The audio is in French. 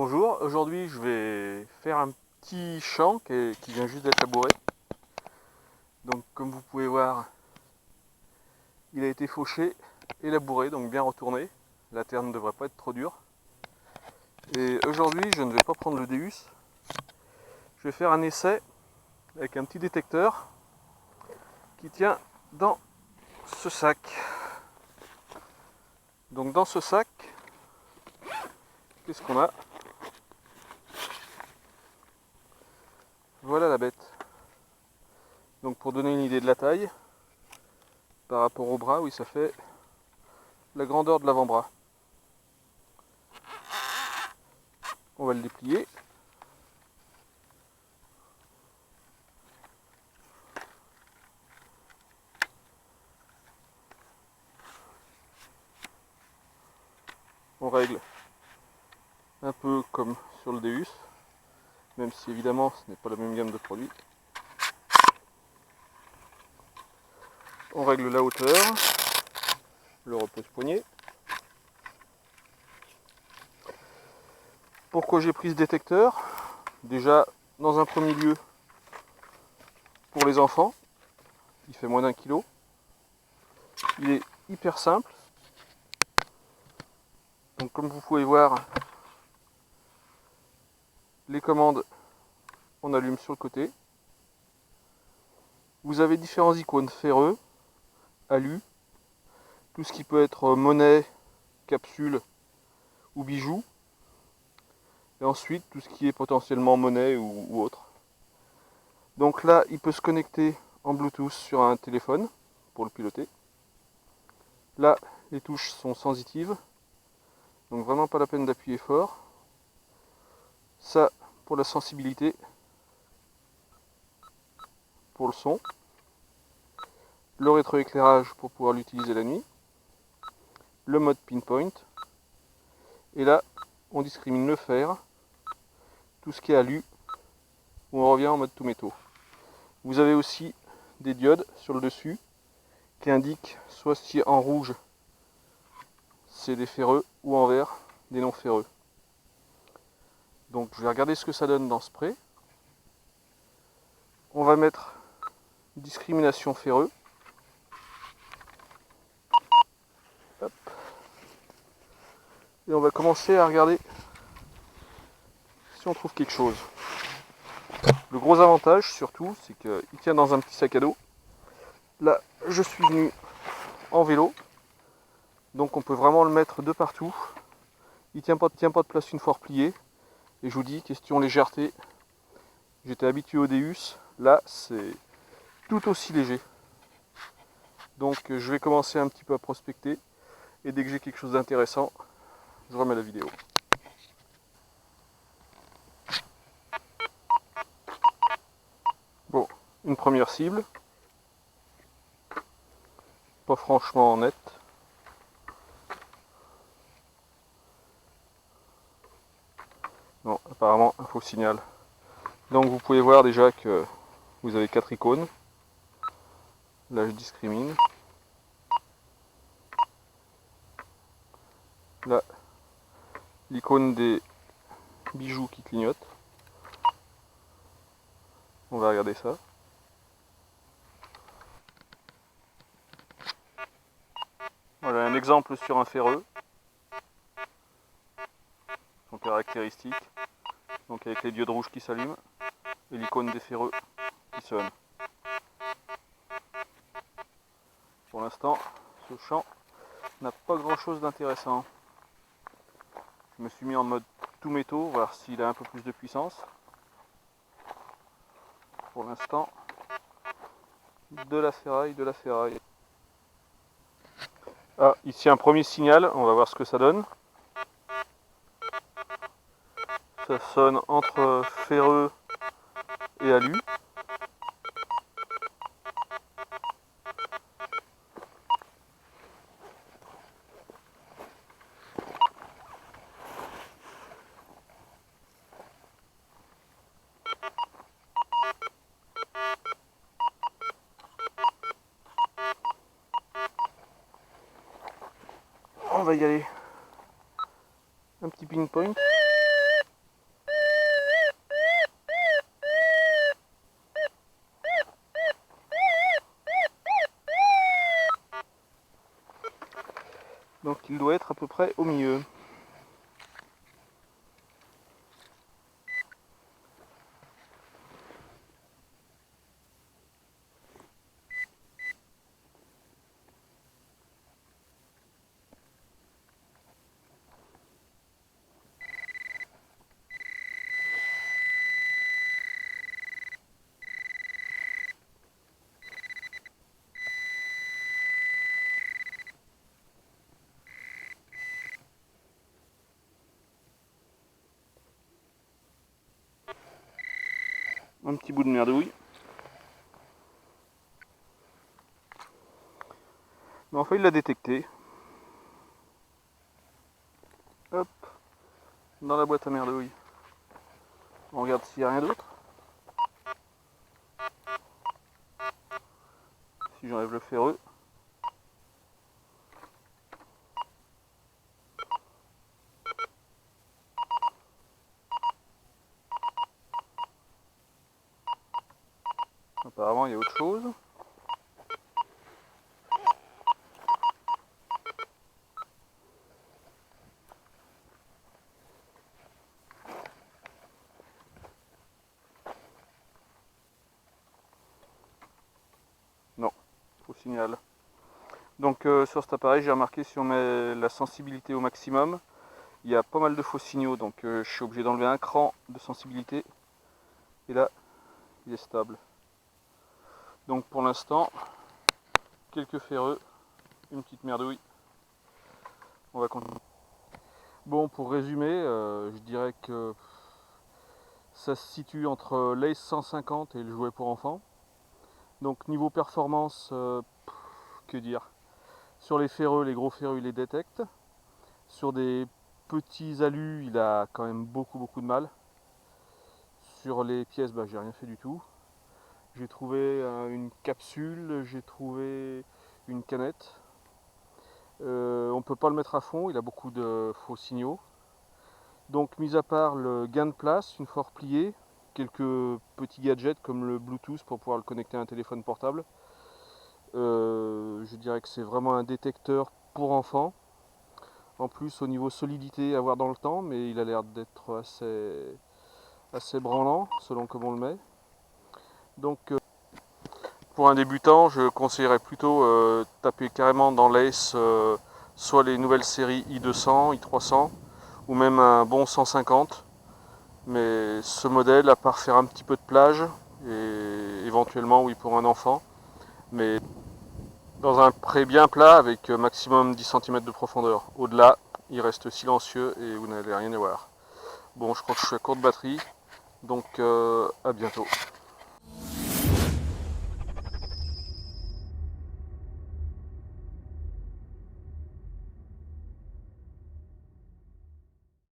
Bonjour, aujourd'hui je vais faire un petit champ qui vient juste d'être labouré. Donc comme vous pouvez voir, il a été fauché et labouré, donc bien retourné. La terre ne devrait pas être trop dure. Et aujourd'hui je ne vais pas prendre le Deus, je vais faire un essai avec un petit détecteur qui tient dans ce sac. Donc dans ce sac, qu'est-ce qu'on a? Voilà la bête. Donc pour donner une idée de la taille, par rapport au bras, oui, ça fait la grandeur de l'avant-bras. On va le déplier. On règle un peu comme sur le Deus, même si évidemment ce n'est pas la même gamme de produits. On règle la hauteur, le repose-poignet. Pourquoi j'ai pris ce détecteur? Déjà, dans un premier lieu, pour les enfants, il fait moins d'1 kilo. Il est hyper simple. Donc comme vous pouvez voir, les commandes, on allume sur le côté. Vous avez différents icônes, ferreux, alu, tout ce qui peut être monnaie, capsule ou bijoux. Et ensuite tout ce qui est potentiellement monnaie ou autre. Donc là, il peut se connecter en Bluetooth sur un téléphone pour le piloter. Là, les touches sont sensitives, donc vraiment pas la peine d'appuyer fort. Ça, pour la sensibilité, pour le son. Le rétroéclairage pour pouvoir l'utiliser la nuit. Le mode pinpoint. Et là, on discrimine le fer, tout ce qui est alu, où on revient en mode tout métaux. Vous avez aussi des diodes sur le dessus qui indiquent soit si en rouge c'est des ferreux ou en vert des non ferreux. Donc je vais regarder ce que ça donne dans spray. On va mettre discrimination ferreux. Hop. Et on va commencer à regarder si on trouve quelque chose. Le gros avantage surtout, c'est qu'il tient dans un petit sac à dos. Là, je suis venu en vélo, donc on peut vraiment le mettre de partout. Il tient pas de place une fois replié. Et je vous dis, question légèreté, j'étais habitué au Deus, là c'est tout aussi léger. Donc je vais commencer un petit peu à prospecter, et dès que j'ai quelque chose d'intéressant, je remets la vidéo. Bon, une première cible, pas franchement nette. Non, apparemment un faux signal. Donc vous pouvez voir déjà que vous avez 4 icônes. Là je discrimine. Là, l'icône des bijoux qui clignotent. On va regarder ça. Voilà un exemple sur un ferreux. Son caractéristique. Donc avec les diodes rouges qui s'allument et l'icône des ferreux qui sonne. Pour l'instant, ce champ n'a pas grand chose d'intéressant. Je me suis mis en mode tout métaux, voir s'il a un peu plus de puissance. Pour l'instant, de la ferraille, de la ferraille. Ah, ici un premier signal, on va voir ce que ça donne. Ça sonne entre ferreux et alu. On va y aller. Un petit pinpoint. peu près au milieu. Un petit bout de merdouille. Mais enfin il l'a détecté. Hop, dans la boîte à merdouille. On regarde s'il n'y a rien d'autre. Si j'enlève le ferreux. Apparemment il y a autre chose. Non, faux signal. Donc sur cet appareil, j'ai remarqué si on met la sensibilité au maximum, il y a pas mal de faux signaux, donc je suis obligé d'enlever un cran de sensibilité. Et là, il est stable. Donc pour l'instant, quelques ferreux, une petite merdouille. On va continuer. Bon, pour résumer, je dirais que ça se situe entre l'Ace 150 et le jouet pour enfants. Donc niveau performance, que dire? Sur les ferreux, les gros ferreux, il les détecte. Sur des petits alus, il a quand même beaucoup de mal. Sur les pièces, j'ai rien fait du tout. J'ai trouvé une capsule, j'ai trouvé une canette. On ne peut pas le mettre à fond, il a beaucoup de faux signaux. Donc mis à part le gain de place, une fois replié, quelques petits gadgets comme le Bluetooth pour pouvoir le connecter à un téléphone portable, je dirais que c'est vraiment un détecteur pour enfants. En plus au niveau solidité à voir dans le temps, mais il a l'air d'être assez branlant selon comment on le met. Donc pour un débutant, je conseillerais plutôt taper carrément dans l'Ace soit les nouvelles séries i200, i300 ou même un bon 150. Mais ce modèle, à part faire un petit peu de plage et éventuellement oui pour un enfant, mais dans un pré bien plat avec maximum 10 cm de profondeur. Au-delà, il reste silencieux et vous n'allez rien y voir. Bon, je crois que je suis à court de batterie, donc à bientôt.